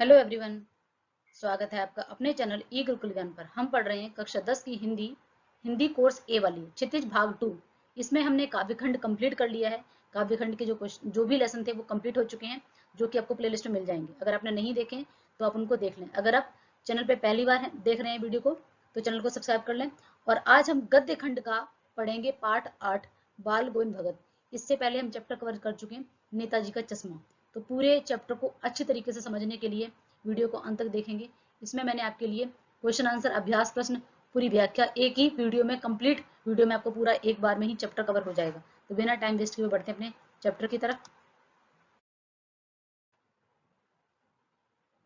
Hello everyone. स्वागत है आपका अपने चैनल ई गुरुकुल ज्ञान पर। हम पढ़ रहे हैं कक्षा 10 की हिंदी हिंदी कोर्स ए वाली क्षितिज भाग 2। इसमें हमने काव्यखंड कंप्लीट कर लिया है। काव्यखंड के जो भी लेसन थे वो कंप्लीट हो चुके हैं, जो कि आपको प्लेलिस्ट में मिल जाएंगे। अगर आपने नहीं देखे तो आप उनको देख लें। अगर आप चैनल पर पहली बार देख रहे हैं वीडियो को तो चैनल को सब्सक्राइब कर लें। और आज हम गद्य खंड का पढ़ेंगे पाठ 8 बाल गोविंद भगत। इससे पहले हम चैप्टर कवर कर चुके हैं नेताजी का चश्मा। तो पूरे चैप्टर को अच्छी तरीके से समझने के लिए वीडियो को अंत तक देखेंगे। इसमें मैंने आपके लिए क्वेश्चन आंसर, अभ्यास प्रश्न, पूरी व्याख्या एक ही वीडियो में, कंप्लीट वीडियो में आपको पूरा एक बार में ही चैप्टर कवर हो जाएगा। तो बिना टाइम वेस्ट किए बढ़ते हैं अपने चैप्टर की तरफ।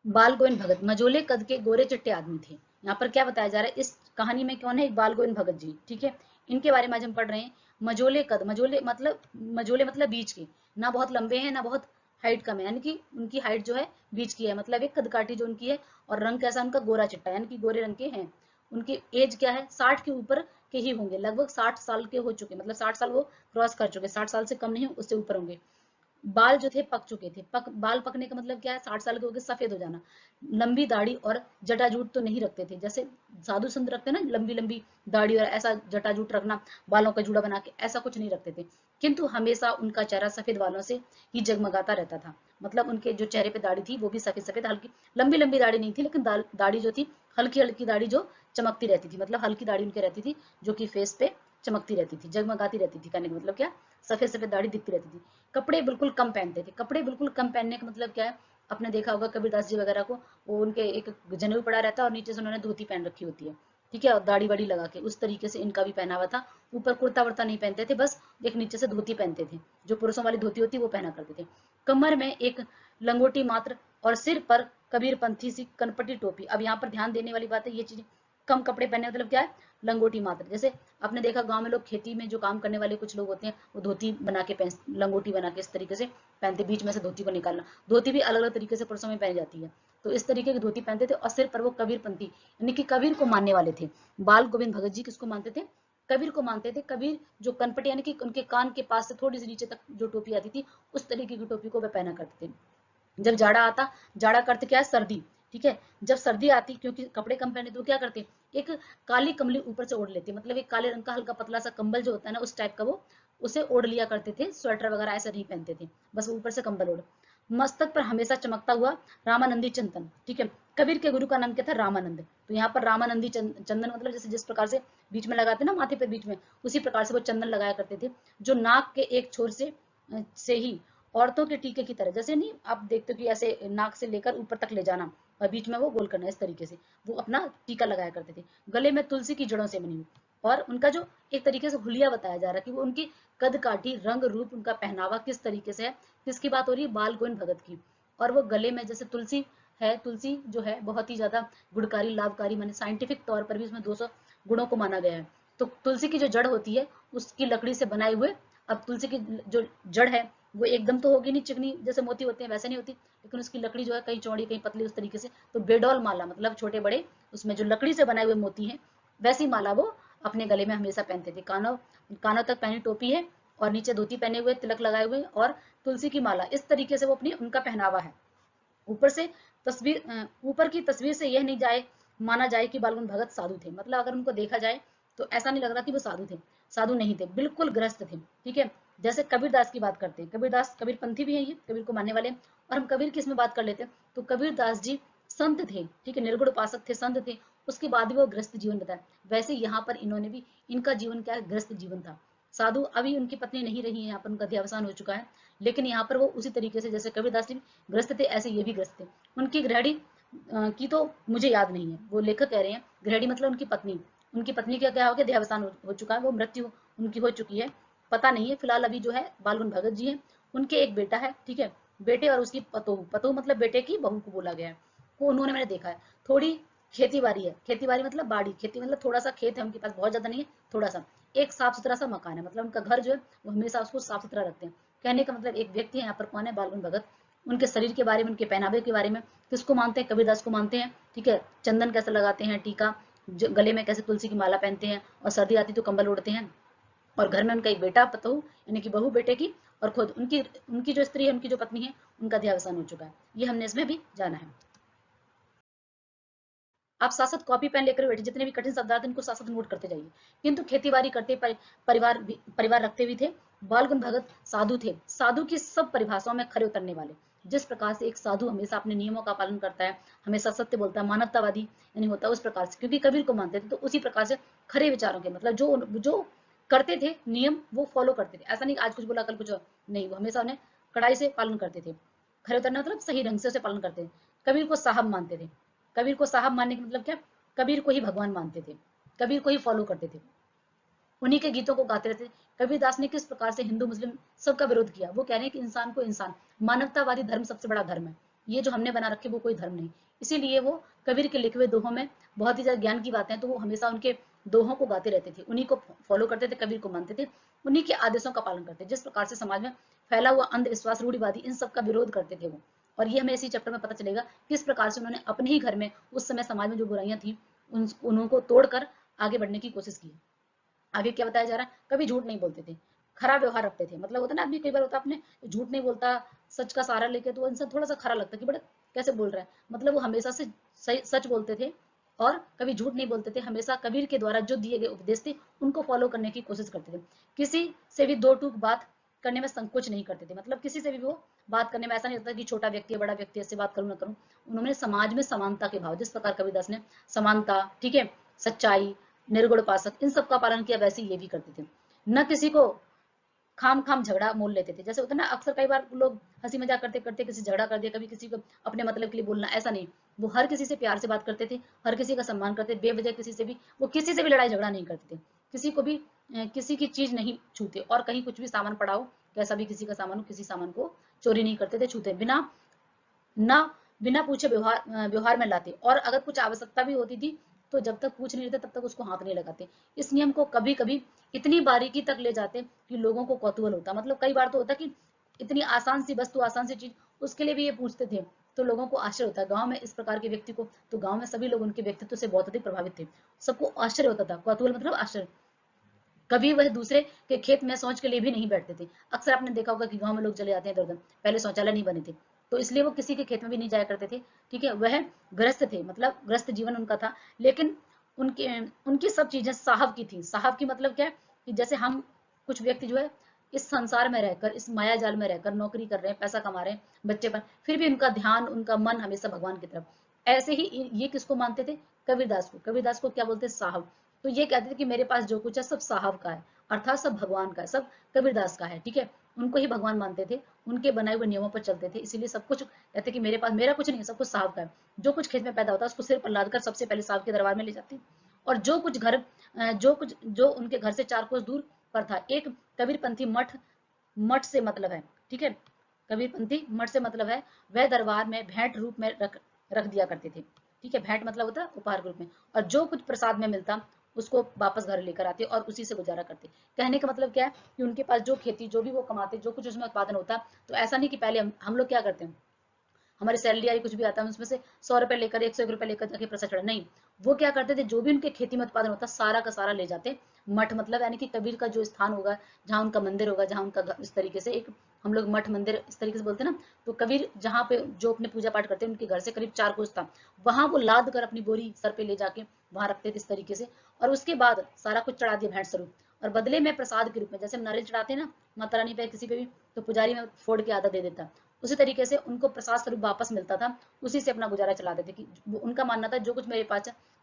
बाल गोविंद भगत मझोले कद के गोरे चिट्टे आदमी थे। यहाँ पर क्या बताया जा रहा है, इस कहानी में कौन है? बाल गोविंद भगत जी। ठीक है, इनके बारे में आज हम पढ़ रहे हैं। मझोले कद, मझोले मतलब बीच के, ना बहुत लंबे हैं ना बहुत हाइट कम है, यानी कि उनकी हाइट जो है बीच की है, मतलब एक कद काठी जो उनकी है। और रंग कैसा उनका? गोरा चिट्टा, यानी कि गोरे रंग के हैं। उनकी एज क्या है? 60 के ऊपर के ही होंगे, लगभग 60 साल के हो चुके, मतलब 60 साल वो क्रॉस कर चुके, 60 साल से कम नहीं, उससे ऊपर होंगे। बाल जो थे पक चुके थे। बाल पकने का मतलब क्या है? 60 साल के हो गए, सफेद हो जाना। लंबी दाढ़ी और जटाजूट तो नहीं रखते थे, जैसे साधु संत रखते ना, लंबी लंबी दाढ़ी और ऐसा जटाजूट रखना, बालों का जूड़ा बना के, ऐसा कुछ नहीं रखते थे। किंतु हमेशा उनका चेहरा सफेद बालों से ही जगमगाता रहता था। मतलब उनके जो चेहरे पे दाढ़ी थी वो भी सफेद सफेद, हल्की लंबी लंबी दाढ़ी नहीं थी, लेकिन दाढ़ी जो थी हल्की हल्की दाढ़ी जो चमकती रहती थी, मतलब हल्की दाढ़ी उनके रहती थी, जो कि फेस पे चमकती रहती थी, जगमगाती रहती थी। कहने का मतलब क्या? सफेद सफेद दाढ़ी दिखती रहती थी। कपड़े बिल्कुल कम पहनते थे। कपड़े बिल्कुल कम पहनने का मतलब क्या है? आपने देखा होगा कबीरदास जी वगैरह को, वो उनके एक जनेऊ पड़ा रहता है और नीचे से उन्होंने धोती पहन रखी होती है। ठीक है, और दाढ़ी वाड़ी लगा के, उस तरीके से इनका भी पहनावा था। ऊपर कुर्ता वर्ता नहीं पहनते थे, बस एक नीचे से धोती पहनते थे, जो पुरुषों वाली धोती होती है वो पहना करते थे। कमर में एक लंगोटी मात्र और सिर पर कबीरपंथी सी कनपटी टोपी। अब यहाँ पर ध्यान देने वाली बात है, ये चीज कम कपड़े पहने मतलब क्या है? लंगोटी मात्र। जैसे आपने देखा गांव में लोग खेती में जो काम करने वाले कुछ लोग होते हैं, वो धोती बना के लंगोटी बना के इस तरीके से पहनते, बीच में से धोती को निकालना। धोती भी अलग अलग तरीके से पुरुषों में पहनी जाती है। तो इस तरीके की धोती पहनते थे और सिर पर वो कबीरपंथी, यानी कि कबीर को मानने वाले थे। बाल गोविंद भगत जी किसको मानते थे? कबीर को मानते थे। कबीर जो कनपटी, यानी कि उनके कान के पास से थोड़ी सी नीचे तक जो टोपी आती थी, उस तरीके की टोपी को वे पहना करते थे। जब जाड़ा आता, जाड़ा का अर्थ क्या है? सर्दी। ठीक है, जब सर्दी आती, क्योंकि कपड़े कम पहने, तो क्या करते? एक काली कमली ऊपर से ओढ़ लेते, मतलब एक काले रंग का हल्का पतला सा कंबल जो होता है ना, उस टाइप का वो उसे ओढ़ लिया करते थे। स्वेटर वगैरह ऐसा नहीं पहनते थे, बस ऊपर से कंबल ओढ़। मस्तक पर हमेशा चमकता हुआ रामानंदी चंदन। ठीक है, कबीर के गुरु का नाम क्या था? रामानंद। तो यहाँ पर रामानंदी चंदन मतलब जैसे जिस प्रकार से बीच में लगाते ना माथे पे बीच में, उसी प्रकार से वो चंदन लगाया करते थे, जो नाक के एक छोर से ही औरतों के टीके की तरह, जैसे नहीं आप देखते हो कि ऐसे नाक से लेकर ऊपर तक ले जाना और बीच में वो गोल करना, इस तरीके से वो अपना टीका लगाया करते थे। गले में तुलसी की जड़ों से बनी हुई। और उनका जो एक तरीके से हुलिया बताया जा रहा है कि वो उनकी कद काठी, रंग रूप, उनका पहनावा किस तरीके से है। किसकी बात हो रही है? बाल गोविंद भगत की। और वो गले में जैसे तुलसी है, तुलसी जो है बहुत ही ज्यादा गुणकारी, लाभकारी, माने साइंटिफिक तौर पर भी उसमें 200 गुणों को माना गया है। तो तुलसी की जो जड़ होती है उसकी लकड़ी से बनाए हुए, अब तुलसी की जो जड़ है वो एकदम तो होगी नहीं चिकनी, जैसे मोती होते हैं वैसे नहीं होती, लेकिन उसकी लकड़ी जो है कहीं चौड़ी कहीं पतली, उस तरीके से। तो बेडौल माला मतलब छोटे बड़े उसमें जो लकड़ी से बनाए हुए मोती हैं, वैसी माला वो अपने गले में हमेशा पहनते थे। कानों कानों तक पहनी टोपी है और नीचे धोती पहने हुए, तिलक लगाए हुए और तुलसी की माला, इस तरीके से वो अपनी उनका पहनावा है। ऊपर से ऊपर की तस्वीर से यह नहीं जाए माना जाए कि बालगुन भगत साधु थे, मतलब अगर उनको देखा जाए तो ऐसा नहीं लग रहा कि वो साधु थे। साधु नहीं थे, बिल्कुल गृहस्थ थे। ठीक है, जैसे कबीरदास की बात करते हैं, कबीरदास कबीरपंथी भी है, ये कबीर को मानने वाले। और हम कबीर की इसमें बात कर लेते हैं तो कबीरदास जी संत थे। ठीक है, निर्गुण उपासक थे, संत थे। उसके बाद भी वो गृहस्थ जीवन बताया। वैसे यहाँ पर इन्होंने भी, इनका जीवन क्या है? गृहस्थ जीवन था। साधु अभी उनकी पत्नी नहीं रही है, यहाँ पर उनका देहावसान हो चुका है, लेकिन यहाँ पर वो उसी तरीके से जैसे कबीरदास जी ग्रस्त थे, ऐसे ये भी ग्रस्त थे। उनकी गृहणी की तो मुझे याद नहीं है, वो लेखक कह रहे हैं गृहणी मतलब उनकी पत्नी। उनकी पत्नी का क्या हो गया? देहावसान हो चुका है, वो मृत्यु उनकी हो चुकी है, पता नहीं है। फिलहाल अभी जो है बालगुन भगत जी हैं, उनके एक बेटा है। ठीक है, बेटे और उसकी पतोहू, पतोहू मतलब बेटे की बहू को बोला गया है, वो उन्होंने मैंने देखा है। थोड़ी खेती बाड़ी है, खेती बाड़ी मतलब बाड़ी, खेती मतलब थोड़ा सा खेत है उनके पास, बहुत ज्यादा नहीं है, थोड़ा सा। एक साफ सुथरा सा मकान है, मतलब उनका घर जो है वो हमेशा उसको साफ सुथरा रखते हैं। कहने का मतलब एक व्यक्ति है यहाँ पर, कौन है? बालगुन भगत। उनके शरीर के बारे में, उनके पहनावे के बारे में किसको मानते हैं? कबीरदास को मानते हैं। ठीक है, चंदन कैसे लगाते हैं, टीका, गले में कैसे तुलसी की माला पहनते हैं, और सर्दी आती तो कंबल ओढ़ते हैं। और घर में उनका एक बेटा पतोहू, यानी कि बहू बेटे की, और खुद उनकी उनकी जो स्त्री है, उनकी जो पत्नी है, उनका देहावसान हो चुका है। ये हमने इसमें भी जाना है। आप साथ साथ कॉपी पेन लेकर बैठे, जितने भी कठिन शब्द आते हैं उनको साथ साथ नोट करते जाइए। किंतु खेती बाड़ी करते, परिवार रखते भी थे। बाल गंगाधर भगत साधु थे, साधु की सब परिभाषाओं में खरे उतरने वाले। जिस प्रकार से एक साधु हमेशा अपने नियमों का पालन करता है, हमेशा सत्य बोलता है, मानवतावादी यानी होता है, उस प्रकार से क्योंकि कबीर को मानते थे तो उसी प्रकार से खरे विचारों के मतलब जो जो करते थे नियम वो फॉलो करते थे। ऐसा नहीं आज कुछ बोला कल कुछ नहीं, वो हमेशा उन्हें कड़ाई से पालन करते थे। खरे उतरना मतलब सही ढंग से उसे पालन करते थे। कबीर को साहब मानते थे। कबीर को साहब मानने का मतलब क्या, कबीर को ही भगवान मानते थे, कबीर को ही फॉलो करते थे, उन्हीं के गीतों को गाते रहते। कबीरदास ने किस प्रकार से हिंदू मुस्लिम सबका विरोध किया, वो कह रहे हैं कि इंसान को इंसान, मानवतावादी धर्म सबसे बड़ा धर्म है, ये जो हमने बना रखे वो कोई धर्म नहीं। इसीलिए वो कबीर के लिखे हुए दोहों में बहुत ही ज्यादा ज्ञान की बातें हैं, तो वो हमेशा उनके दोहों को गाते रहते थे, उन्हीं को फॉलो करते थे, कबीर को मानते थे, उन्हीं के आदेशों का पालन करते। जिस प्रकार से समाज में फैला हुआ अंधविश्वास, रूढ़िवादी, इन सब का विरोध करते थे वो। और ये हमें इसी चैप्टर में पता चलेगा किस प्रकार से उन्होंने अपने ही घर में उस समय समाज में जो बुराइयां थी उनको तोड़कर आगे बढ़ने की कोशिश की। आगे क्या बताया जा रहा है, कभी झूठ नहीं बोलते थे, खरा व्यवहार रखते थे। मतलब होता ना आदमी कई बार होता अपने झूठ नहीं बोलता, सच का सहारा लेके, तो इंसान थोड़ा सा खरा लगता है कि बड़ा कैसे बोल रहा है। मतलब वो हमेशा से सही सच बोलते थे और कभी झूठ नहीं बोलते थे। हमेशा कबीर के द्वारा जो दिए गए उपदेश थे उनको फॉलो करने की कोशिश करते थे। किसी से भी दो टूक बात करने में संकोच नहीं करते थे। मतलब किसी से भी वो बात करने में ऐसा नहीं होता कि छोटा व्यक्ति है बड़ा व्यक्ति है, इससे बात करूं ना करूं। उन्होंने समाज में समानता के भाव, जिस प्रकार कबीरदास ने समानता, ठीक है, सच्चाई, निर्गुण उपासक, इन सब का पालन किया, वैसे ये भी करते थे। न किसी को खाम खाम झगड़ा मोल लेते थे। जैसे होता है ना अक्सर कई बार लोग हंसी मजाक करते करते किसी झगड़ा कर दिया, कभी किसी को अपने मतलब के लिए बोलना, ऐसा नहीं। वो हर किसी से प्यार से बात करते थे, हर किसी का सम्मान करते, बेवजह किसी से भी वो किसी से भी लड़ाई झगड़ा नहीं करते थे। किसी को भी किसी की चीज नहीं छूते, और कहीं कुछ भी सामान पड़ा हो, कैसा भी किसी का सामान हो, किसी सामान को चोरी नहीं करते थे, छूते बिना ना बिना पूछे व्यवहार में लाते। और अगर कुछ आवश्यकता भी होती थी तो जब तक पूछ नहीं लेते तब तक उसको हाथ नहीं लगाते। इस नियम को कभी कभी इतनी बारीकी तक ले जाते कि लोगों को कौतूहल होता। मतलब कई बार तो होता कि इतनी आसान सी वस्तु, आसान सी चीज, उसके लिए भी ये पूछते थे, तो लोगों को आश्चर्य होता है। गांव में इस प्रकार के व्यक्ति को, तो गांव में सभी लोग उनके व्यक्तित्व से बहुत अधिक प्रभावित थे, सबको आश्चर्य होता था। कौतूहल मतलब आश्चर्य। कभी वह दूसरे के खेत में शौच के लिए भी नहीं बैठते थे। अक्सर आपने देखा होगा कि गांव में लोग चले जाते हैं इधर उधर, पहले शौचालय नहीं बने थे, तो इसलिए वो किसी के खेत में भी नहीं जाया करते थे। ठीक है, वह ग्रस्त थे, मतलब ग्रस्त जीवन उनका था। लेकिन उनके उनकी सब चीजें साहब की थी। साहब की मतलब क्या है कि जैसे हम कुछ व्यक्ति जो है इस संसार में रहकर, इस माया जाल में रहकर नौकरी कर रहे हैं, पैसा कमा रहे हैं बच्चे पर, फिर भी उनका ध्यान, उनका मन हमेशा भगवान की तरफ। ऐसे ही ये किसको मानते थे, कबीरदास को। कबीरदास को क्या बोलते, साहब। तो ये कहते थे कि मेरे पास जो कुछ है सब साहब का है, अर्थात सब भगवान का है, सब कबीरदास का है। ठीक है, उनको ही भगवान मानते थे, उनके बनाए हुए नियमों पर चलते थे, इसीलिए सब कुछ कहते कि मेरे पास, मेरा कुछ नहीं है, सब कुछ साहब का है। जो कुछ खेत में पैदा होता है उसको सिर पर लाद कर सबसे पहले साहब के दरबार में ले जाते। और जो कुछ घर, जो उनके घर से 4 कोस दूर पर था एक कबीरपंथी मठ, मठ से मतलब है, ठीक है, कबीरपंथी मठ से मतलब है, वह दरबार में भेंट रूप में रख रख दिया करते थे। ठीक है, भेंट मतलब होता है उपहार के रूप में। और जो कुछ प्रसाद में मिलता उसको वापस घर लेकर आते और उसी से गुजारा करते। कहने का मतलब क्या है कि उनके पास जो खेती, जो भी वो कमाते, जो कुछ उसमें उत्पादन होता, तो ऐसा नहीं कि पहले हम लोग क्या करते हैं, हमारी सैलरी आई, कुछ भी आता है उसमें से 100 रुपए लेकर, 101 रुपए लेकर जाके प्रसाद चढ़ा, नहीं। वो क्या करते थे, जो भी उनके खेती में उत्पादन होता सारा का सारा ले जाते मठ, मतलब यानी कि कबीर का जो स्थान होगा, जहाँ उनका मंदिर होगा, जहाँ उनका इस तरीके से एक, हम लोग मठ मंदिर इस तरीके से बोलते हैं ना, तो कबीर जहाँ पे जो अपने पूजा पाठ करते हैं उनके घर से करीब 4 कोस था, वहां वो लाद कर अपनी बोरी सर पे ले जाके वहां रखते थे इस तरीके से। और उसके बाद सारा कुछ चढ़ा दिया भेंट स्वरूप, और बदले में प्रसाद के रूप में, जैसे हम नारियल चढ़ाते हैं ना माता रानी पे, किसी पे भी, तो पुजारी में फोड़ के आधा दे देता, उसी तरीके से उनको प्रसाद स्वरूप वापस मिलता था, उसी से अपना गुजारा चलाते थे। कि उनका मानना था जो कुछ मेरे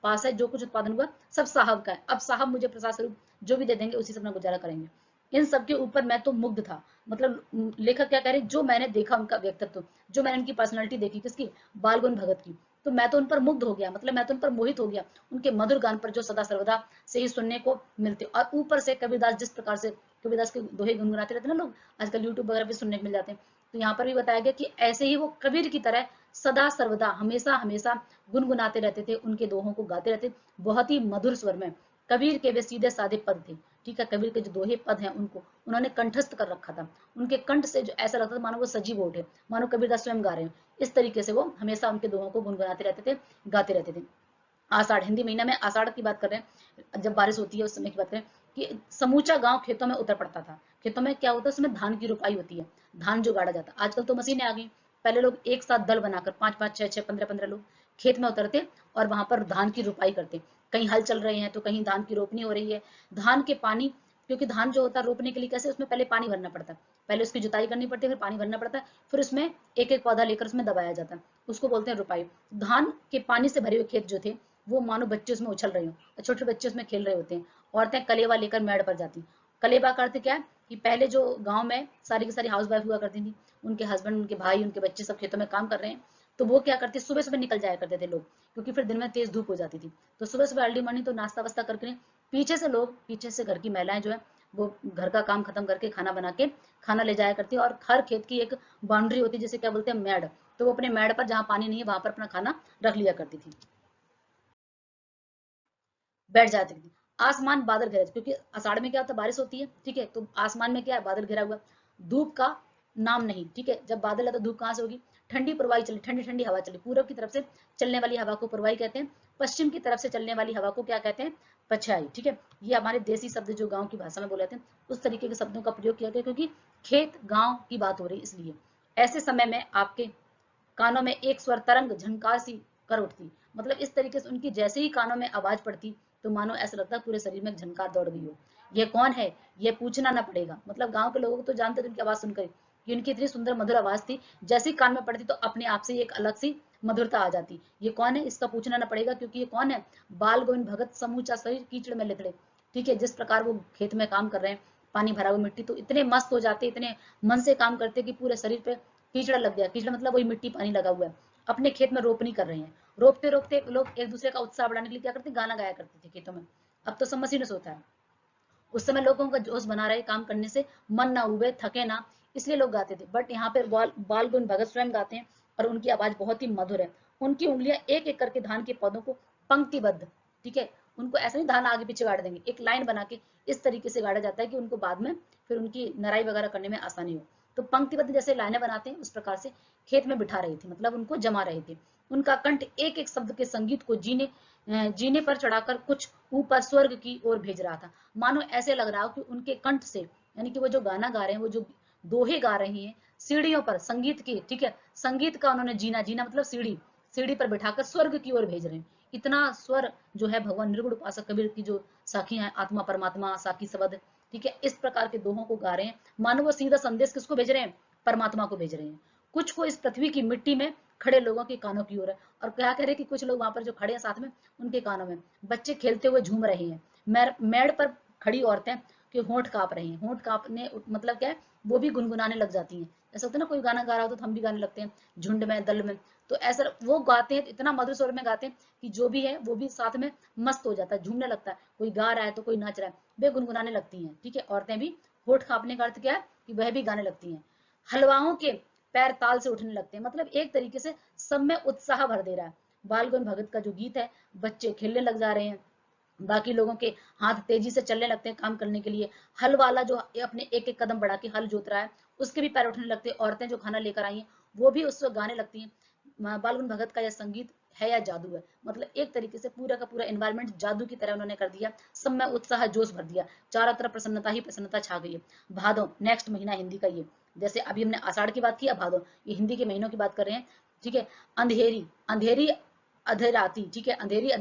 पास है, जो कुछ उत्पादन हुआ सब साहब का है, अब साहब मुझे प्रसाद स्वरूप जो भी दे देंगे उसी से अपना गुजारा करेंगे। इन सब के ऊपर मैं तो मुग्ध था। मतलब लेखक क्या कह रहे, जो मैंने देखा उनका व्यक्तित्व, जो मैंने उनकी पर्सनैलिटी देखी, किसकी, बाल गंगाधर भगत की, तो मैं तो उन पर मुग्ध हो गया, मतलब मैं तो उन पर मोहित हो गया, उनके मधुर गान पर जो सदा सर्वदा से ही सुनने को मिलते। और ऊपर से कबीरदास, जिस प्रकार से कबीरदास के दोहे गुनगुनाते रहते ना लोग, आजकल यूट्यूब वगैरह पे सुनने को मिल जाते हैं, तो यहाँ पर भी बताया गया कि ऐसे ही वो कबीर की तरह सदा सर्वदा हमेशा हमेशा गुनगुनाते रहते थे, उनके दोहों को गाते रहते, बहुत ही मधुर स्वर में। कबीर के वे सीधे साधे पद थे। ठीक है, कबीर के जो दोहे पद हैं उनको उन्होंने कंठस्थ कर रखा था, उनके कंठ से जो ऐसा लगता था मानो वो सजीव उठे, मानो कबीरदास स्वयं गा रहे हैं। इस तरीके से वो हमेशा उनके दोहों को गुनगुनाते रहते थे, गाते रहते थे। आषाढ़, हिंदी महीना में आषाढ़ की बात कर रहे हैं, जब बारिश होती है उस समय की बात करें, कि समूचा गांव खेतों में उतर पड़ता था। खेतों में क्या होता है, उसमें धान की रुपाई होती है, धान जो गाड़ा जाता है। आजकल तो मशीनें आ गई, पहले लोग एक साथ दल बनाकर 5-5, 6-6, 15-15 लोग खेत में उतरते और वहां पर धान की रुपाई करते। कहीं हल चल रहे हैं तो कहीं धान की रोपनी हो रही है। धान के पानी, क्योंकि धान जो होता है रोपने के लिए कैसे, उसमें पहले पानी भरना पड़ता है, पहले उसकी जुताई करनी पड़ती है, फिर पानी भरना पड़ता है, फिर उसमें एक एक पौधा लेकर उसमें दबाया जाता है, उसको बोलते हैं रुपाई। धान के पानी से भरे हुए खेत जो थे, वो मानो बच्चे उसमें उछल रहे हो, छोटे छोटे बच्चे उसमें खेल रहे होते हैं। औरतें कलेवा लेकर मेड़ पर जाती। कलेवा का अर्थ क्या है कि पहले जो गांव में सारी की सारी हाउस वाइफ हुआ करती थी, उनके हस्बैंड, उनके भाई, उनके बच्चे सब खेतों में काम कर रहे हैं, तो वो क्या करते, सुबह सुबह निकल जाया करते थे लोग, क्योंकि फिर दिन में तेज धूप हो जाती थी। तो सुबह सुबह अर्ली मॉर्निंग तो नाश्ता वास्ता करके पीछे से लोग, पीछे से घर की महिलाएं जो है वो घर का काम खत्म करके खाना बना के खाना ले जाया करती है। और हर खेत की एक बाउंड्री होती है जिसे क्या बोलते हैं, मेड़, तो वो अपने मेड़ पर जहाँ पानी नहीं है वहां पर अपना खाना रख लिया करती थी, बैठ जाती थी। आसमान बादल घेरा, क्योंकि आषाढ़ में क्या होता है, बारिश होती है, ठीक है, तो आसमान में क्या है, बादल घेरा हुआ, धूप का नाम नहीं, ठीक है, जब बादल है तो धूप कहाँ से होगी। ठंडी पुरवाई चली, ठंडी ठंडी हवा चली, पूरब की तरफ से चलने वाली हवा को पुरवाई कहते हैं, पश्चिम की तरफ से चलने वाली हवा को क्या कहते हैं, पछाई, ठीक है। ये हमारे देसी शब्द जो गाँव की भाषा में बोले जाते हैं, उस तरीके के शब्दों का प्रयोग किया गया, क्योंकि खेत गाँव की बात हो रही है इसलिए। ऐसे समय में आपके कानों में एक स्वर तरंग झनकार सी कर उठती, मतलब इस तरीके से उनकी जैसे ही कानों में आवाज पड़ती, तो मानो ऐसा लगता पूरे शरीर में झनकार दौड़ गई हो। ये कौन है, ये पूछना ना पड़ेगा, मतलब गांव के लोगों को तो जानते थे उनकी आवाज सुनकर कि उनकी इतनी सुंदर मधुर आवाज थी, जैसे ही कान में पड़ती तो अपने आप से एक अलग सी मधुरता आ जाती। ये कौन है, इसका पूछना ना पड़ेगा, क्योंकि ये कौन है, बाल गोविंद भगत, समूचा शरीर कीचड़ में लिथड़े, ठीक है। जिस प्रकार वो खेत में काम कर रहे हैं, पानी भरा हुआ मिट्टी, तो इतने मस्त हो जाते, इतने मन से काम करते कि पूरे शरीर पे कीचड़ लग गया। कीचड़ मतलब वही मिट्टी पानी लगा हुआ है। अपने खेत में रोपनी कर रहे हैं, रोपते रोपते लोग एक दूसरे का उत्साह बढ़ाने के लिए क्या करते, गाना गाया करते थे खेतों में। अब तो सब मशीनों से होता है, उस समय लोगों का जोश बना रहे काम करने से, मन ना उबे, थके ना, इसलिए लोग गाते थे। बट यहाँ पे बाल गुण भगत स्वयं गाते हैं, और उनकी आवाज बहुत ही मधुर है। उनकी उंगलियां एक एक करके धान के पौधों को पंक्तिबद्ध, ठीक है, उनको ऐसा नहीं धान आगे पीछे गाड़ देंगे, एक लाइन बना के इस तरीके से गाड़ा जाता है कि उनको बाद में फिर उनकी नराई वगैरह करने में आसानी हो। तो पंक्तिबद्ध जैसे लाइनें बनाते हैं, उस प्रकार से खेत में बिठा रही थी, मतलब उनको जमा रहे थे। उनका कंठ एक एक शब्द के संगीत को जीने पर चढ़ाकर कुछ ऊपर स्वर्ग की ओर भेज रहा था। मानो ऐसे लग रहा हो कि उनके कंठ से, यानी कि वो जो गाना गा रहे हैं, वो जो दोहे गा रही हैं, सीढ़ियों पर संगीत की, ठीक है, संगीत का उन्होंने जीना, जीना मतलब सीढ़ी, सीढ़ी पर बिठाकर स्वर्ग की ओर भेज रहे हैं। इतना स्वर जो है भगवान निर्गुण उपासक कबीर की जो साखी है, आत्मा परमात्मा साखी शब्द, ठीक है, इस प्रकार के दोहों को गा रहे हैं। मानो वो सीधा संदेश किसको भेज रहे हैं, परमात्मा को भेज रहे हैं। कुछ को इस पृथ्वी की मिट्टी में खड़े लोगों के कानों की ओर है, और क्या कह रहे हैं कि कुछ लोग वहां पर जो खड़े हैं साथ में, उनके कानों में बच्चे खेलते हुए झूम रहे हैं। मेड़ पर खड़ी औरतें के होंठ कांप रही हैं, होंठ कांपने मतलब क्या है, वो भी गुनगुनाने लग जाती हैं। ऐसा होता है ना, कोई गाना गा रहा हो तो हम भी गाने लगते हैं, झुंड में, दल में। तो ऐसा वो गाते हैं, इतना मधुर स्वर में गाते हैं कि जो भी है वो भी साथ में मस्त हो जाता है, झूमने लगता है। कोई गा रहा है तो कोई नाच रहा है, वे गुनगुनाने लगती हैं, ठीक है। औरतें भी, होठ कांपने का अर्थ क्या है कि वह भी गाने लगती हैं। हलवाओं के पैर ताल से उठने लगते हैं, मतलब एक तरीके से सब में उत्साह भर दे रहा है। बाल गौर भगत का जो गीत है, बच्चे खेलने लग जा रहे हैं, बाकी लोगों के हाथ तेजी से चलने लगते हैं काम करने के लिए। हल वाला जो अपने एक एक कदम बढ़ा के हल जोत रहा है, उसके भी पैर उठने लगते हैं। औरतें जो खाना लेकर आई हैं, वो भी उस वक्त गाने लगती हैं। बालगुन भगत का यह संगीत है या जादू है, मतलब एक तरीके से पूरा का पूरा एनवायरमेंट जादू की तरह उन्होंने कर दिया, सब में उत्साह जोश भर दिया, चारों तरफ प्रसन्नता ही प्रसन्नता छा गई है। भादो नेक्स्ट महीना हिंदी का, ये जैसे अभी हमने आषाढ़ की बात की, अब भादो, ये हिंदी के महीनों की बात कर रहे हैं, ठीक है। अंधेरी, अंधेरी अधेराती, ठीक है, अंधेरी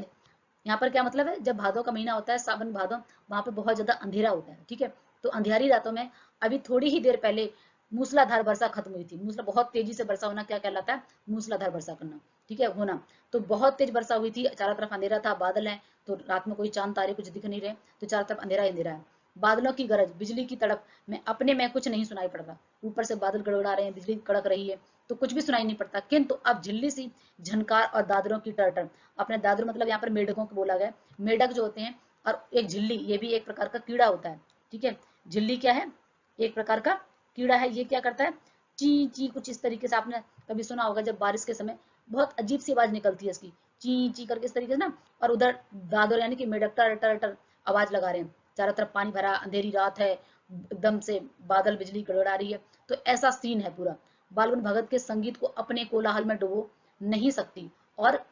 यहाँ पर क्या मतलब है, जब भादों का महीना होता है, सावन भादों, वहां पे बहुत ज्यादा अंधेरा होता है, ठीक है। तो अंधियारी रातों में, अभी थोड़ी ही देर पहले मूसलाधार वर्षा खत्म हुई थी। मूसला बहुत तेजी से वर्षा होना क्या कहलाता है, मूसलाधार वर्षा करना, ठीक है, होना। तो बहुत तेज वर्षा हुई थी, चारों तरफ अंधेरा था, बादल है, तो रात में कोई चांद तारे कुछ दिख नहीं रहे, तो चारों तरफ अंधेरा ही अंधेरा है। बादलों की गरज, बिजली की तड़प में अपने में कुछ नहीं सुनाई पड़ रहा, ऊपर से बादल गड़गड़ा रहे हैं, बिजली कड़क रही है, तो कुछ भी सुनाई नहीं पड़ता। किंतु अब झिल्ली सी झनकार और दादरों की टरटर, अपने दादर मतलब यहाँ पर मेढकों को बोला गया, मेढक जो होते हैं, और एक झिल्ली, ये भी एक प्रकार का कीड़ा होता है, ठीक है। झिल्ली क्या है, एक प्रकार का कीड़ा है। ये क्या करता है, ची ची कुछ इस तरीके से, आपने कभी सुना होगा जब बारिश के समय बहुत अजीब सी आवाज निकलती है इसकी, ची ची करके इस तरीके से ना। और उधर दादर यानी कि मेढक टर टर टर आवाज लगा रहे हैं, चारों तरफ पानी भरा, अंधेरी रात है, एकदम से बादल बिजली गड़गड़ा रही है, तो ऐसा सीन है पूरा। बालवन भगत के संगीत को अपने कोलाहल में डुबो नहीं सकती। और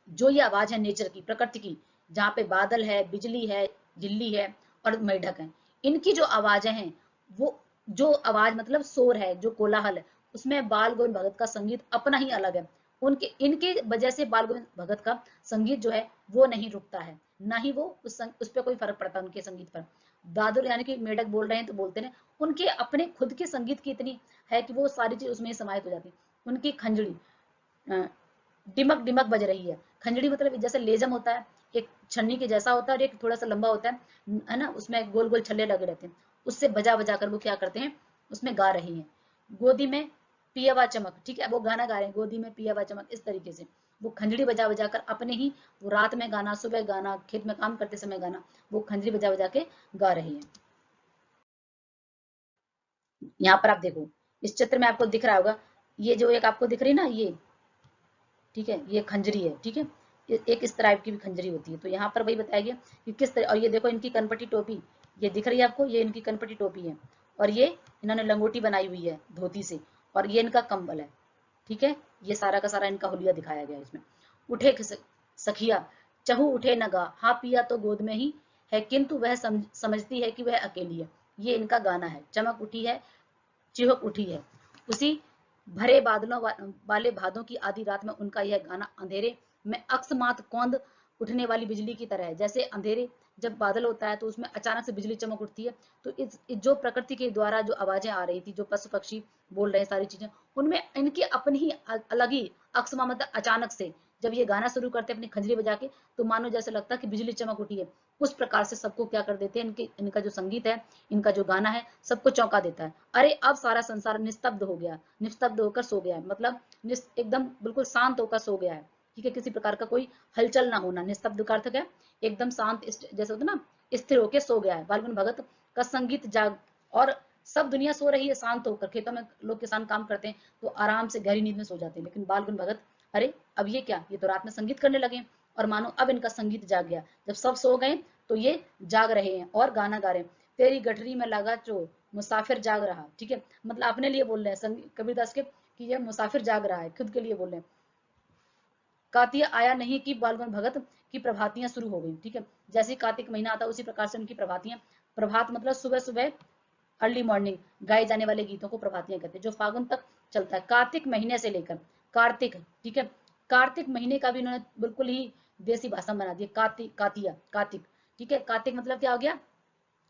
जो ये आवाज है नेचर की, प्रकृति की, जहाँ पे बादल है, बिजली है, झिल्ली है और मेढक है, इनकी जो आवाजें हैं, वो जो आवाज मतलब शोर है, जो कोलाहल है, उसमें बाल गोविंद भगत का संगीत अपना ही अलग है। उनके इनके वजह से बाल गोविंद भगत का संगीत जो है वो नहीं रुकता है, ना ही वो उस पर कोई फर्क पड़ता उनके संगीत पर। दादर यानी कि मेढक बोल रहे हैं तो बोलते रहे, उनके अपने खुद के संगीत की इतनी है कि वो सारी चीज उसमें समाहित हो जाती। उनकी खंजड़ी डिमक डिमक बज रही है। खंजड़ी मतलब जैसे लेजम होता है, एक छन्नी के जैसा होता है और एक थोड़ा सा लंबा होता है ना, उसमें गोल गोल छल्ले लगे रहते हैं, उससे बजा बजा कर वो क्या करते हैं, उसमें गा रही हैं। गोदी में पियावा चमक, ठीक है, वो गाना गा रहे हैं, गोदी में पियावा चमक, इस तरीके से वो खंजड़ी बजा बजा कर अपने ही, वो रात में गाना, सुबह गाना, खेत में काम करते समय गाना, वो खंजड़ी बजा बजा के गा रही है। यहाँ पर आप देखो, इस चित्र में आपको दिख रहा होगा, ये जो एक आपको दिख रही ना, ये ठीक है, ये खंजरी है, ठीक है, एक इस टाइप की भी खंजरी होती है। तो यहाँ पर वही बताया गया कि किस तरह, और ये देखो इनकी कनपटी टोपी, ये दिख रही है आपको, ये इनकी कनपटी टोपी है, और ये इन्होंने लंगोटी बनाई हुई है धोती से, और ये इनका कंबल है, ठीक है, ये सारा का सारा इनका हुलिया दिखाया गया इसमें। उठे सखिया चहु उठे न गा, हाँ पिया तो गोद में ही है, किंतु वह समझती है कि वह अकेली है। ये इनका गाना है, चमक उठी है, चिहक उठी है। उसी भरे बादलों वाले भादों की आधी रात में उनका यह गाना अंधेरे में अकस्मात कौंद उठने वाली बिजली की तरह है। जैसे अंधेरे जब बादल होता है तो उसमें अचानक से बिजली चमक उठती है, तो इस जो प्रकृति के द्वारा जो आवाजें आ रही थी, जो पशु पक्षी बोल रहे हैं, सारी चीजें, उनमें इनकी अपनी ही अलग ही अकस्मा, मतलब अचानक से जब ये गाना शुरू करते हैं अपनी खंजरी बजा के, तो मानो जैसे लगता है कि बिजली चमक उठी है। उस प्रकार से सबको क्या कर देते हैं, इनका जो संगीत है, इनका जो गाना है, सबको चौंका देता है। अरे अब सारा संसार निस्तब्ध हो गया, निस्तब्ध होकर सो गया है, मतलब एकदम बिल्कुल शांत होकर सो गया है, ठीक है, किसी प्रकार का कोई हलचल ना होना। निस्तब्ध का अर्थ क्या है, एकदम शांत, जैसे होता ना, स्थिर होकर सो गया है। बालगुन भगत का संगीत जाग, और सब दुनिया सो रही है शांत होकर, खेतों में लोग किसान काम करते हैं तो आराम से गहरी नींद में सो जाते हैं, लेकिन बालगुन भगत, अरे अब ये क्या, ये तो रात में संगीत करने लगे, और मानो अब इनका संगीत जाग गया। जब सब सो गए तो ये जाग रहे हैं और गाना गा रहे हैं। तेरी गठरी में लगा चोर मुसाफिर जाग रहा, ठीक है, मतलब अपने लिए बोल रहे हैं कबीरदास के, कि ये मुसाफिर जाग रहा है, खुद के लिए बोल रहे हैं। कार्तिक आया नहीं कि बालगुन भगत की प्रभातियां शुरू हो गई, ठीक है, जैसे कार्तिक महीना आता उसी प्रकार से उनकी प्रभातियां, प्रभात मतलब सुबह सुबह, अर्ली मॉर्निंग गाए जाने वाले गीतों को प्रभातियां कहते हैं, जो फागुन तक चलता है, कार्तिक महीने से लेकर कार्तिक, ठीक है, कार्तिक महीने का भी इन्होंने बिल्कुल ही देसी भाषा बना दी, कार्तिक, कातिया, कार्तिक, ठीक है, कार्तिक मतलब क्या हो गया,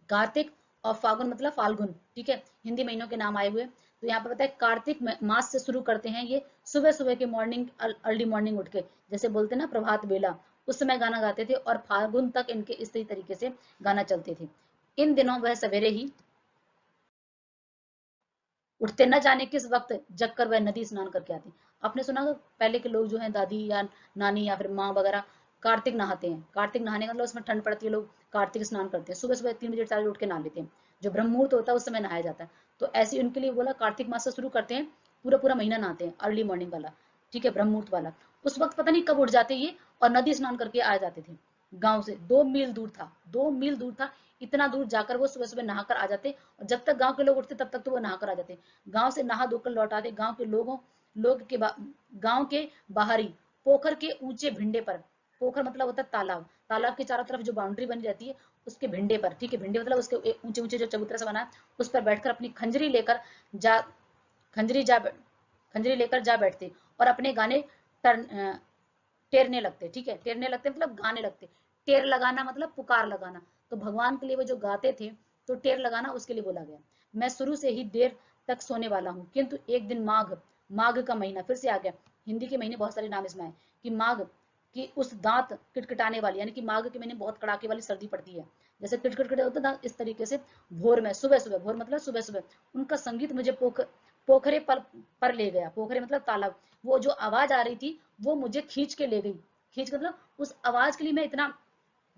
कार्तिक, और फागुन मतलब फाल्गुन, ठीक है, हिंदी महीनों के नाम आए हुए। तो यहाँ पर बताया कार्तिक मास से शुरू करते हैं ये, सुबह सुबह के मॉर्निंग, अर्ली मॉर्निंग उठ के, जैसे बोलते हैं ना प्रभात बेला, उस समय गाना गाते थे, और फागुन तक इनके इस तरीके से गाना चलते थे। इन दिनों वह सवेरे ही उठते, न जाने किस वक्त जग कर वह नदी स्नान करके आती। आपने सुना होगा पहले के लोग जो हैं, दादी या नानी या फिर माँ वगैरह, कार्तिक नहाते हैं, कार्तिक नहाने का मतलब उसमें ठंड पड़ती है, लोग कार्तिक स्नान करते हैं, सुबह सुबह 3 बजे 4 बजे उठ के नहा लेते हैं, जो ब्रह्म मुहूर्त होता है उस समय नहाया जाता है। तो ऐसे उनके लिए बोला, कार्तिक मास से शुरू करते हैं, पूरा पूरा महीना नहाते हैं, अर्ली मॉर्निंग वाला, ठीक है, ब्रह्म मुहूर्त वाला। उस वक्त पता नहीं कब उठ जाते ये, और नदी स्नान करके आ जाते थे। गांव से 2 मील दूर था, 2 मील दूर था, इतना दूर जाकर वो सुबह सुबह नहाकर आ जाते, और जब तक गांव के लोग उठते तब तक तो वो नहाकर आ जाते। गांव से नहा धोकर लौट आते, गांव के गांव के बाहरी पोखर के ऊंचे भिंडे पर, पोखर मतलब होता है तालाब, तालाब के चारों तरफ जो बाउंड्री बनी रहती है, उसके भिंडे पर, ठीक है, भिंडे मतलब उसके ऊंचे ऊंचे जो चबूतरा सा बना है, उस पर बैठकर अपनी जा खंजरी जा खंजरी लेकर जा बैठते, और अपने गाने टेरने लगते, ठीक है, टेरने लगते मतलब गाने लगते। टेर लगाना मतलब पुकार लगाना, तो भगवान के लिए वो जो गाते थे, तो टेर लगाना उसके लिए बोला गया। मैं शुरू से ही देर तक सोने वाला हूँ, किंतु एक दिन माघ, माघ का महीना फिर से आ गया, हिंदी के महीने बहुत सारे नाम इसमें है, कि माघ की उस दांत किटकिटाने वाली, यानी कि माघ के महीने बहुत कड़ाके वाली सर्दी पड़ती है, जैसे किटकिट होता था, इस तरीके से भोर में, सुबह सुबह, भोर मतलब सुबह सुबह, उनका संगीत मुझे पोखरे पर ले गया, पोखरे मतलब तालाब, वो जो आवाज आ रही थी वो मुझे खींच के ले गई, खींच मतलब उस आवाज के लिए मैं इतना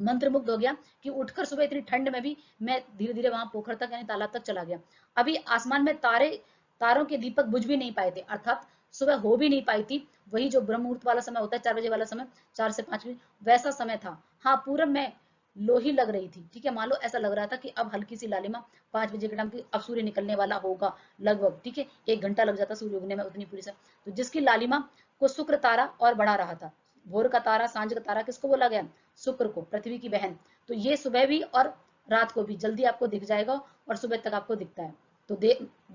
मंत्रमुग्ध हो गया कि उठकर सुबह इतनी ठंड में भी मैं धीरे धीरे वहां पोखर तक यानी तालाब तक चला गया। अभी आसमान में तारों के दीपक बुझ भी नहीं पाए थे, अर्थात सुबह हो भी नहीं पाई थी, वही जो ब्रह्म मुहूर्त वाला समय होता है, 4 बजे वाला समय, 4 से 5 बजे, वैसा समय था। हाँ, पूरब में लोही लग रही थी, ठीक है, मान लो ऐसा लग रहा था कि अब हल्की सी लालिमा, 5 बजे के टाइम की, अब सूर्य निकलने वाला होगा लगभग, ठीक है, 1 घंटा लग जाता सूर्य उगने में, उतनी पूरी से, तो जिसकी लालिमा को शुक्र तारा और बढ़ा रहा था। भोर का तारा, सांझ का तारा किसको बोला गया, शुक्र को, पृथ्वी की बहन। तो ये सुबह भी और रात को भी जल्दी आपको दिख जाएगा, और सुबह तक आपको दिखता है, तो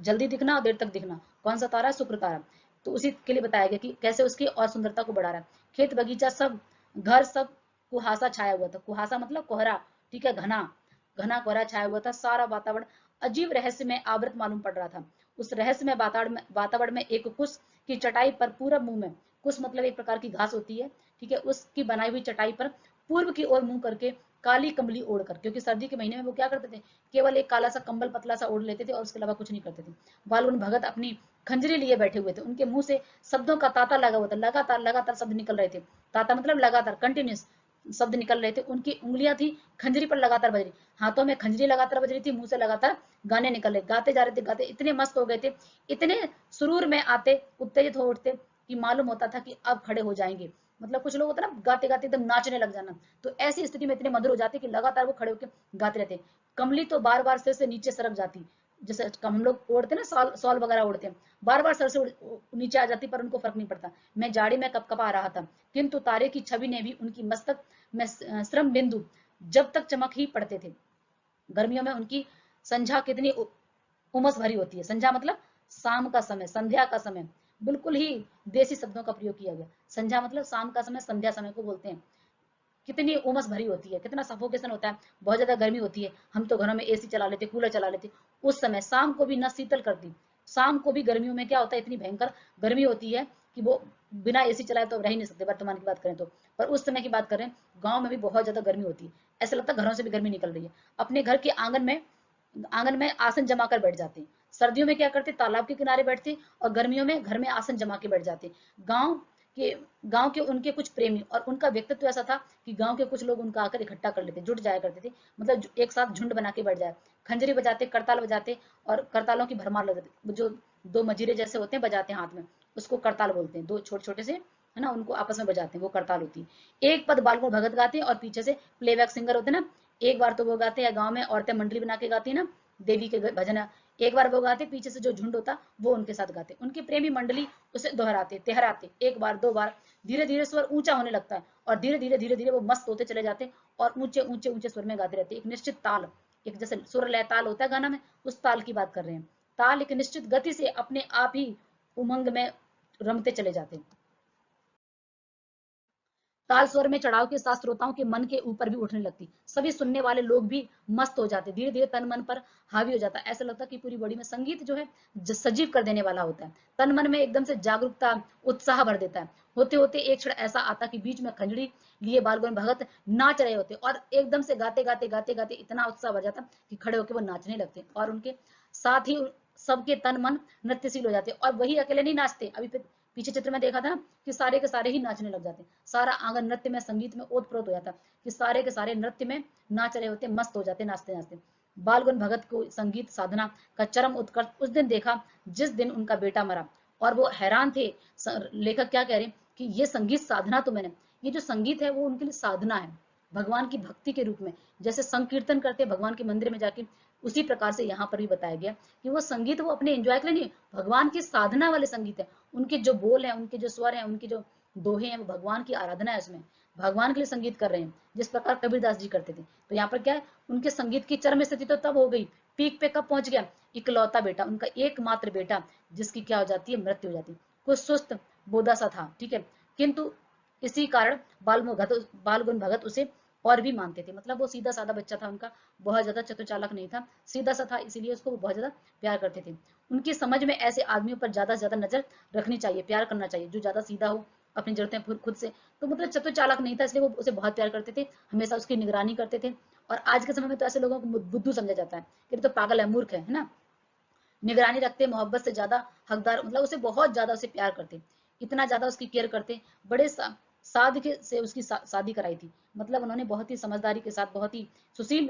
जल्दी दिखना और देर तक दिखना, कौन सा तारा, शुक्र तारा। तो उसी के लिए बताया गया कि कैसे उसकी और सुंदरता को बढ़ा रहा है। खेत बगीचा सब, घर सब कुहासा छाया हुआ था। कुहासा मतलब कोहरा, ठीक है, घना घना कोहरा छाया हुआ था। सारा वातावरण अजीब रहस्य में आवृत मालूम पड़ रहा था। उस रहस्य में वातावरण में एक कुश की चटाई पर पूरब मुंह में, कुश मतलब एक प्रकार की घास होती है, ठीक है, उसकी बनाई हुई चटाई पर पूर्व की ओर मुंह करके काली कंबली ओढ़कर, क्योंकि सर्दी के महीने में वो क्या करते थे, केवल एक काला सा कंबल पतला सा ओढ़ लेते थे और उसके अलावा कुछ नहीं करते थे। बालवन भगत अपनी खंजरी लिए बैठे हुए थे। उनके मुंह से शब्दों का तांता लगा हुआ था। लगातार लगातार शब्द निकल रहे थे। तांता मतलब लगातार, कंटिन्यूस शब्द निकल रहे थे। उनकी उंगलियां थी खंजरी पर लगातार बज रही, हाथों में खंजरी लगातार बज रही थी, मुंह से लगातार गाने निकल रहे, गाते जा रहे थे, गाते इतने मस्त हो गए थे, इतने सुरूर में आते, उत्तेजित हो उठते कि मालूम होता था कि अब खड़े हो जाएंगे। मतलब कुछ लोग होता ना गाते गाते एकदम नाचने लग जाना, तो ऐसी स्थिति में इतने मधुर हो जाते कि लगातार वो खड़े होकर गाते रहते। कमली तो बार बार सिर से नीचे सरक जाती, जैसे हम लोग ओढ़ते ना सॉल सॉल वगैरह ओढ़ते हैं, बार बार सर से नीचे आ जाती, पर उनको फर्क नहीं पड़ता। मैं जाड़ी में कपकपा रहा था, किंतु तारे की छवि ने भी उनकी मस्तक में श्रम बिंदु जब तक चमक ही पड़ते थे। गर्मियों में उनकी संध्या कितनी उमस भरी होती है। संध्या मतलब शाम का समय, संध्या का समय, बिल्कुल ही देसी शब्दों का प्रयोग किया गया। संध्या मतलब शाम का समय, संध्या समय को बोलते हैं। कितनी उमस भरी होती है, कितना सफोकेशन होता है, बहुत ज्यादा गर्मी होती है। हम तो घरों में एसी चला लेते, कूलर चला लेते, उस समय शाम को भी न शीतल करती। शाम को भी गर्मियों में क्या होता है, इतनी भयंकर गर्मी होती है कि वो बिना एसी चलाए तो रह ही नहीं सकते, वर्तमान की बात करें तो। पर उस समय की बात करें, गांव में भी बहुत ज्यादा गर्मी होती है, ऐसा लगता है घरों से भी गर्मी निकल रही है। अपने घर के आंगन में आसन जमा कर बैठ जाते हैं। सर्दियों में क्या करते, तालाब के किनारे बैठते, और गर्मियों में घर में आसन जमा के बैठ जाते। गांव के गांव के उनके कुछ प्रेमी, और उनका व्यक्तित्व ऐसा था कि गांव के कुछ लोग उनका आकर इकट्ठा कर लेते, जुट जाया करते थे, मतलब एक साथ झुंड बना के बैठ जाए, खंजरी बजाते, करताल बजाते, और करतालों की भरमार लगाते, जो दो मजीरे जैसे होते हैं बजाते हैं हाथ में, उसको करताल बोलते हैं। दो छोटे छोटे से है ना, उनको आपस में बजाते हैं, वो करताल होती है। एक पद बालगुण भगत गाते हैं और पीछे से प्लेबैक सिंगर होते हैं ना, एक बार तो वो गाते हैं, गाँव में औरतें मंडली बना के गाती है ना देवी के भजन, एक बार वो गाते, पीछे से जो झुंड होता वो उनके साथ गाते, उनकी प्रेमी मंडली उसे दोहराते तेहराते, एक बार दो बार, धीरे धीरे स्वर ऊंचा होने लगता है, और धीरे धीरे वो मस्त होते चले जाते, और ऊंचे ऊंचे ऊंचे स्वर में गाते रहते, एक निश्चित ताल, एक जैसे सुर लय ताल होता है गाना में, उस ताल की बात कर रहे हैं। ताल एक निश्चित गति से अपने आप ही उमंग में रमते चले जाते। ताल स्वर में चढ़ाव के साथ श्रोताओं के मन के ऊपर भी उठने लगती, सभी सुनने वाले लोग भी मस्त हो जाते, धीरे धीरे तन मन पर हावी हो जाता, ऐसा लगता कि पूरी बॉडी में संगीत जो है सजीव कर देने वाला होता है, तन मन में एकदम से जागरूकता उत्साह भर देता है। होते होते एक क्षण ऐसा आता कि बीच में खंजड़ी लिए बालगोविंद भगत नाच रहे होते, और एकदम से गाते गाते इतना उत्साह भर जाता कि खड़े होकर वो नाचने लगते, और उनके साथ ही सबके तन मन नृत्यशील हो जाते, और वही अकेले नहीं नाचते, अभी पीछे चित्र में देखा था ना कि सारे के सारे ही नाचने लग जाते, सारा आंगन नृत्य में, संगीत में ओतप्रोत हो जाता, कि सारे के सारे नृत्य में नाच रहे होते, मस्त हो जाते नाचते नाचते। बालगुन भगत को संगीत साधना का चरम उत्कर्ष उस दिन देखा जिस दिन उनका बेटा मरा, और वो हैरान थे। लेखक क्या कह रहे कि ये संगीत साधना, तो मैंने, ये जो संगीत है वो उनके लिए साधना है, भगवान की भक्ति के रूप में, जैसे संकीर्तन करते भगवान के मंदिर में जाके, उसी प्रकार से यहाँ पर भी बताया गया कि वो संगीत वो अपने एंजॉय के लिए नहीं, भगवान की साधना वाले संगीत है। उनके जो बोल हैं, उनके जो स्वर हैं, उनके जो दोहे हैं, वो भगवान की आराधना है, उसमें भगवान के लिए संगीत कर रहे हैं, जिस प्रकार कबीरदास जी करते थे। तो यहाँ पर क्या है, उनके संगीत की चरम स्थिति तो तब हो गई, पीक पे कब पहुंच गया, इकलौता बेटा, उनका एकमात्र बेटा, जिसकी क्या हो जाती है, मृत्यु हो जाती है। कुछ सुस्त बोधा सा था, ठीक है, किंतु इसी कारण बालगुण भगत उसे और भी मानते थे, मतलब वो सीधा साधा बच्चा था उनका, बहुत ज्यादा चतुर नहीं था, सीधा सा था, इसीलिए उसको वो बहुत ज्यादा प्यार करते थे। उनकी समझ में ऐसे आदमियों पर ज्यादा से ज्यादा नजर रखनी चाहिए, प्यार करना चाहिए, जो ज्यादा सीधा हो, अपनी जरूरतें खुद से, तो मतलब चतुर नहीं था, इसलिए वो उसे बहुत प्यार करते थे, हमेशा उसकी निगरानी करते थे। और आज के समय में तो ऐसे लोगों को बुद्धू समझा जाता है कि तो पागल है, मूर्ख है ना, निगरानी रखते, मोहब्बत से ज्यादा हकदार, मतलब उसे बहुत ज्यादा उसे प्यार करते, इतना ज्यादा उसकी केयर करते, बड़े सादगी से उसकी शादी कराई थी, मतलब उन्होंने बहुत ही समझदारी के साथ, बहुत ही सुशील,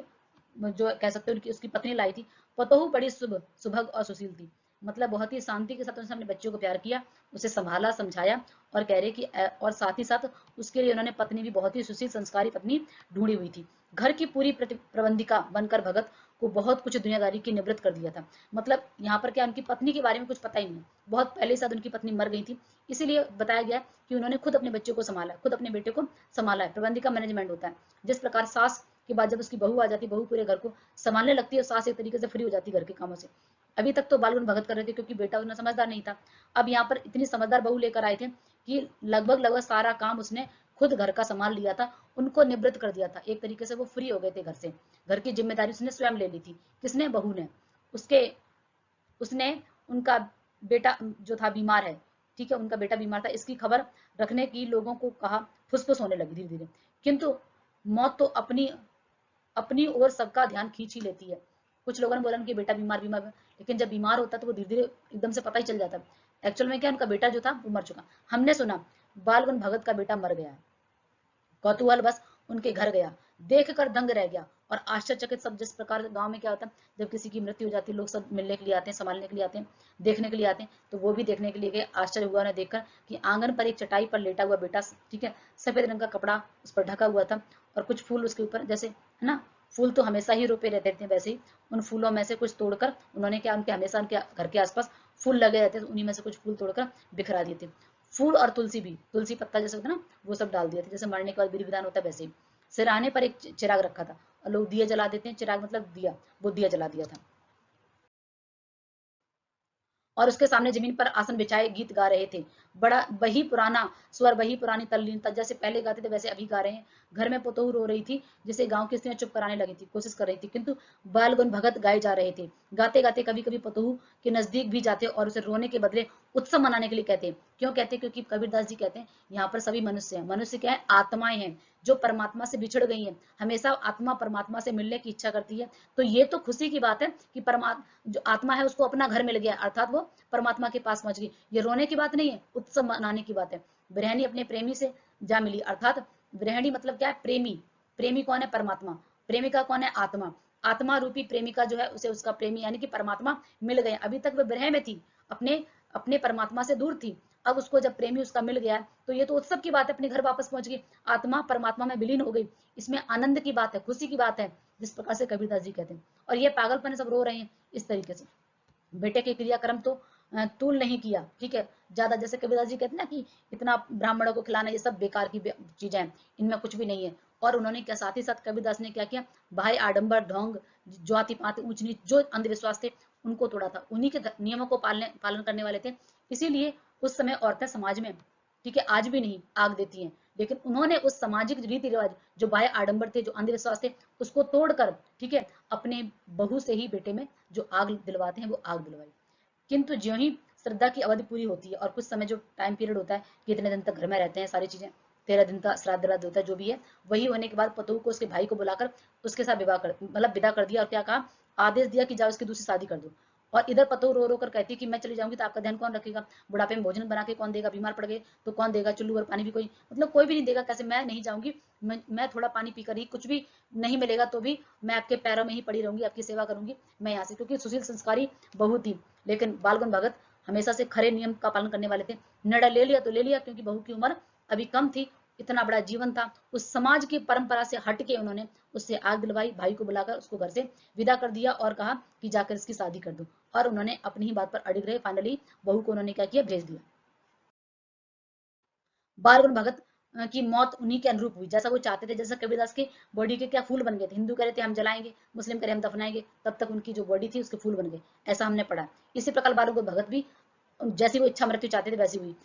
जो कह सकते हो, उसकी पत्नी लाई थी, पतोहू बड़ी सुभग और सुशील थी, मतलब बहुत ही शांति के साथ उसने अपने बच्चों को प्यार किया, उसे संभाला, समझाया, और कह रहे कि और साथ ही साथ उसके लिए उन्होंने पत्नी भी बहुत ही सुशील संस्कारी पत्नी ढूंढी हुई थी। घर की पूरी प्रबंधिका बनकर भगत को बहुत कुछ दुनियादारी की निवृत्त कर दिया था। मतलब यहाँ पर क्या, उनकी पत्नी के बारे में कुछ पता ही नहीं, बहुत पहले शायद उनकी पत्नी मर गई थी, इसीलिए बताया गया कि उन्होंने खुद अपने बच्चों को संभाला, खुद अपने बेटे को संभाला है, प्रबंधिका मैनेजमेंट होता है, जिस प्रकार सास के बाद जब उसकी बहू आ जाती, बहू पूरे घर को संभालने लगती है, सास एक तरीके से फ्री हो जाती घर के कामों से। अभी तक तो बाल भगत कर रहे थे क्योंकि बेटा उतना समझदार नहीं था। अब यहाँ पर इतनी समझदार बहू लेकर आए थे कि लगभग लगभग सारा काम उसने खुद घर का संभाल लिया था, उनको निवृत्त कर दिया था, एक तरीके से वो फ्री हो गए थे घर से। घर की जिम्मेदारी उसने स्वयं ले ली थी। किसने? बहू ने। उसके उसने उनका बेटा जो था बीमार है, ठीक है, उनका बेटा बीमार था, इसकी खबर रखने की लोगों को कहा, फुसफुस होने लगी धीरे धीरे। किंतु मौत तो अपनी अपनी ओर सबका ध्यान खींच ही लेती है। कुछ लोगों ने बोला कि बेटा बीमार बीमार, लेकिन जब बीमार होता तो वो धीरे धीरे एकदम से पता ही चल जाता। एक्चुअल में क्या, उनका बेटा जो था वो मर चुका। हमने सुना बाल भगत का बेटा मर गया है। कौतूहल बस उनके घर गया, देखकर दंग रह गया और आश्चर्यचकित। सब जिस प्रकार गांव में क्या होता है, जब किसी की मृत्यु हो जाती है, लोग सब मिलने के लिए आते हैं, संभालने के लिए आते हैं, देखने के लिए आते हैं, तो वो भी देखने के लिए गए। आश्चर्य हुआ उन्हें देखकर कि आंगन पर एक चटाई पर लेटा हुआ बेटा, ठीक है, सफेद रंग का कपड़ा उस पर ढका हुआ था और कुछ फूल उसके ऊपर, जैसे है ना, फूल तो हमेशा ही रोपे रहते थे, वैसे ही उन फूलों में से कुछ तोड़कर उन्होंने क्या, उनके हमेशा उनके घर के आसपास फूल लगे रहते थे, उन्हीं में से कुछ फूल तोड़कर बिखरा दिए थे। फूल और तुलसी भी, तुलसी पत्ता जैसे होता है ना, वो सब डाल दिए थे, जैसे मरने के बाद विधि विधान होता है वैसे ही। सिरहाने पर एक चिराग रखा था, और लोग दिए जला देते हैं, चिराग मतलब दिया, वो दिया जला दिया था। और उसके सामने जमीन पर आसन बिछाए गीत गा रहे थे। बड़ा वही पुराना स्वर, वही पुरानी तल्लीनता, जैसे पहले गाते थे वैसे अभी गा रहे हैं। घर में पुतहू रो रही थी, जिसे गांव की स्त्रियां चुप कराने लगी थी, कोशिश कर रही थी, किंतु बालगुन भगत गाए जा रहे थे। गाते गाते कभी कभी पुतहू के नजदीक भी जाते और उसे रोने के बदले उत्सव मनाने के लिए कहते। क्यों कहते? क्योंकि कबीरदास जी कहते हैं यहाँ पर सभी मनुष्य हैं। मनुष्य क्या है? आत्माएं हैं जो परमात्मा से बिछड़ गई हैं। हमेशा आत्मा परमात्मा से मिलने की इच्छा करती है। तो ये तो खुशी की बात है कि परमात्मा जो आत्मा है उसको अपना घर मिल गया, अर्थात वो परमात्मा के पास पहुंच गई। ये रोने की बात नहीं है, उत्सव मनाने की बात है। गृहिणी अपने प्रेमी से जा मिली, अर्थात गृहिणी मतलब क्या है? प्रेमी। प्रेमी कौन है? परमात्मा। प्रेमिका कौन है? आत्मा। आत्मा रूपी प्रेमिका जो है उसे उसका प्रेमी यानी कि परमात्मा मिल गया। अभी तक वह विरह में थी, अपने अपने परमात्मा से दूर थी। अब उसको जब प्रेमी उसका मिल गया तो ये तो उत्सव की बात है, अपने घर वापस पहुंच गई, आत्मा परमात्मा में विलीन हो गई। इसमें आनंद की बात है, खुशी की बात है, जिस प्रकार से कबीरदास जी कहते हैं। और ये पागलपन सब रो रहे हैं इस तरीके से। बेटे के क्रियाक्रम तो तूल नहीं किया, ठीक है, ज्यादा, जैसे कबीरदास जी कहते हैं ना कि इतना ब्राह्मणों को खिलाना, ये सब बेकार की चीजें हैं, इनमें कुछ भी नहीं है। और उन्होंने क्या, साथ ही साथ कबीरदास ने क्या किया? भाई आडंबर, ढोंग, जाति पाति, ऊंच नीच, जो अंधविश्वास थे उनको तोड़ा था। उन्हीं के नियमों को पालन करने वाले थे। इसीलिए उस समय औरतें समाज में, ठीक है, आज भी नहीं आग देती हैं, लेकिन उन्होंने उस सामाजिक रीति रिवाज जो बाह्य आडंबर थे, जो अंधविश्वास थे, उसको तोड़कर, ठीक है, अपने बहू से ही बेटे में जो आग दिलवाते हैं वो आग दिलवाई। किंतु ज्यों ही श्रद्धा की अवधि पूरी होती है और कुछ समय जो टाइम पीरियड होता है कि इतने दिन तक घर में रहते हैं, सारी चीजें 13 दिन का श्राद्ध होता है जो भी है, वही होने के बाद पतोह को उसके भाई को बुलाकर उसके साथ विवाह कर, मतलब विदा कर दिया। और क्या कहा? आदेश दिया कि जाओ इसकी दूसरी शादी कर दो। और इधर पतोह रो रो कर कहती कि मैं चली जाऊंगी तो आपका ध्यान कौन रखेगा? बुढ़ापे में भोजन बना के कौन देगा? बीमार पड़ गए तो कौन देगा? चुल्लू और पानी भी कोई, मतलब कोई भी नहीं देगा। कैसे? मैं नहीं जाऊंगी, मैं थोड़ा पानी पीकर ही, कुछ भी नहीं मिलेगा तो भी मैं आपके पैरों में ही पड़ी रहूंगी, आपकी सेवा करूंगी मैं यहाँ से, क्योंकि सुशील संस्कारी बहू थी। लेकिन बालगुन भगत हमेशा से खरे नियम का पालन करने वाले थे। निर्णय ले लिया तो ले लिया, क्योंकि बहू की उम्र अभी कम थी, इतना बड़ा जीवन था। उस समाज की परंपरा से हट के उन्होंने उससे आग दिलवाई, भाई को बुलाकर उसको घर से विदा कर दिया और कहा कि जाकर इसकी शादी कर दो। और उन्होंने अपनी ही बात पर अड़िग रहे। फाइनली बहू को उन्होंने क्या किया? भेज दिया। बालगुन भगत की मौत उन्हीं के अनुरूप हुई, जैसा वो चाहते थे। जैसा कबीरदास के बॉडी के क्या फूल बन गए थे, हिंदू कह रहे थे हम जलाएंगे, मुस्लिम कह रहे हम दफनाएंगे, तब तक उनकी जो बॉडी थी उसके फूल बन गए, ऐसा हमने पढ़ा। इसी प्रकार बालगुन भगत भी जैसी वो इच्छा मृत्यु चाहते थे वैसी हुई।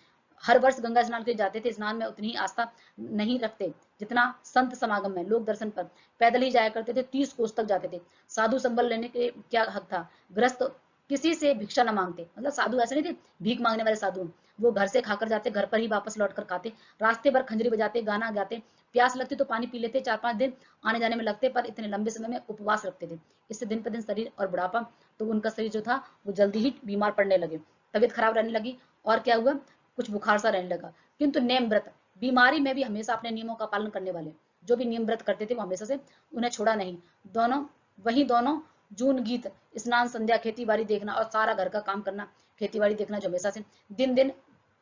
हर वर्ष गंगा स्नान के जाते थे। स्नान में उतनी ही आस्था नहीं रखते जितना संत समागम में। लोग दर्शन पर पैदल ही जाया करते थे, 30 कोस तक जाते थे। साधु संबल लेने के क्या हक था? ग्रस्त किसी से भिक्षा न मांगते, मतलब साधु ऐसे नहीं थे भीख मांगने वाले साधु। वो घर से खाकर जाते, घर पर ही वापस लौट कर खाते। रास्ते भर खंजरी बजाते, गाना गाते। प्यास लगती तो पानी पी लेते। 4-5 दिन आने जाने में लगते, पर इतने लंबे समय में उपवास रखते थे। इससे दिन पर दिन शरीर और बुढ़ापा, तो उनका शरीर जो था वो जल्दी ही बीमार पड़ने लगे, तबीयत खराब रहने लगी। और क्या हुआ? कुछ बुखार सा रहने लगा। किंतु नेम व्रत, बीमारी में भी हमेशा अपने नियमों का पालन करने वाले, जो भी नियम व्रत करते थे वो हमेशा से उन्हें छोड़ा नहीं। दोनों वही दोनों जून गीत, स्नान संध्या, खेती बाड़ी देखना और सारा घर का काम करना, खेती बाड़ी देखना, जो हमेशा से दिन दिन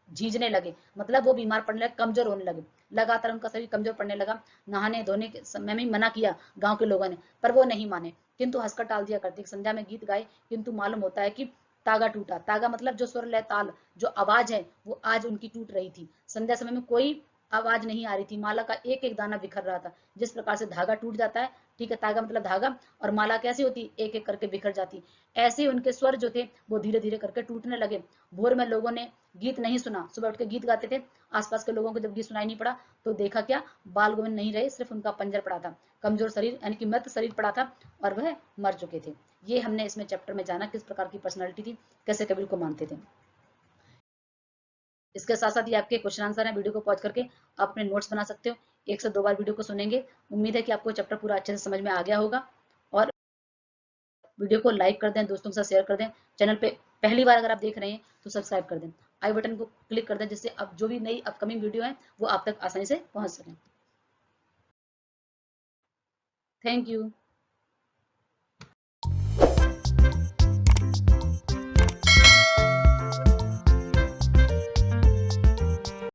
झीझने लगे, मतलब वो बीमार पड़ने लगे, कमजोर होने लगे। लगातार उनका शरीर कमजोर पड़ने लगा। नहाने धोने के समय में मना किया गांव के लोगों ने, पर वो नहीं माने, किंतु हंसकर टाल दिया करते। संध्या में गीत गाए, किंतु मालूम होता है कि तागा टूटा। तागा मतलब जो स्वर लय ताल, जो आवाज है वो आज उनकी टूट रही थी। संध्या समय में कोई आवाज नहीं आ रही थी, माला का एक एक दाना बिखर रहा था। जिस प्रकार से धागा टूट जाता है, ठीक है, तागा मतलब धागा, और माला कैसी होती, एक एक करके बिखर जाती। ऐसे ही उनके स्वर जो थे वो धीरे धीरे करके टूटने लगे। भोर में लोगों ने गीत नहीं सुना, सुबह उठ के गीत गाते थे, आसपास के लोगों को जब गीत सुनाई नहीं पड़ा तो देखा क्या, बाल गोविंद नहीं रहे, सिर्फ उनका पंजर पड़ा था, कमजोर शरीर यानी कि मृत शरीर पड़ा था, और वह मर चुके थे। ये हमने इसमें चैप्टर में जाना किस प्रकार की पर्सनैलिटी थी, कैसे कबीर को मानते थे। इसके साथ साथ ये आपके क्वेश्चन आंसर है, वीडियो को पॉज करके आप अपने नोट्स बना सकते हो, 1 से 2 बार वीडियो को सुनेंगे। उम्मीद है कि आपको चैप्टर पूरा अच्छे से समझ में आ गया होगा। और वीडियो को लाइक कर दें, दोस्तों के साथ शेयर कर दें। चैनल पे पहली बार अगर आप देख रहे हैं तो सब्सक्राइब कर दें, आई बटन को क्लिक कर दें, जिससे अब जो भी नई अपकमिंग वीडियो है वो आप तक आसानी से पहुंच सकें। Thank you.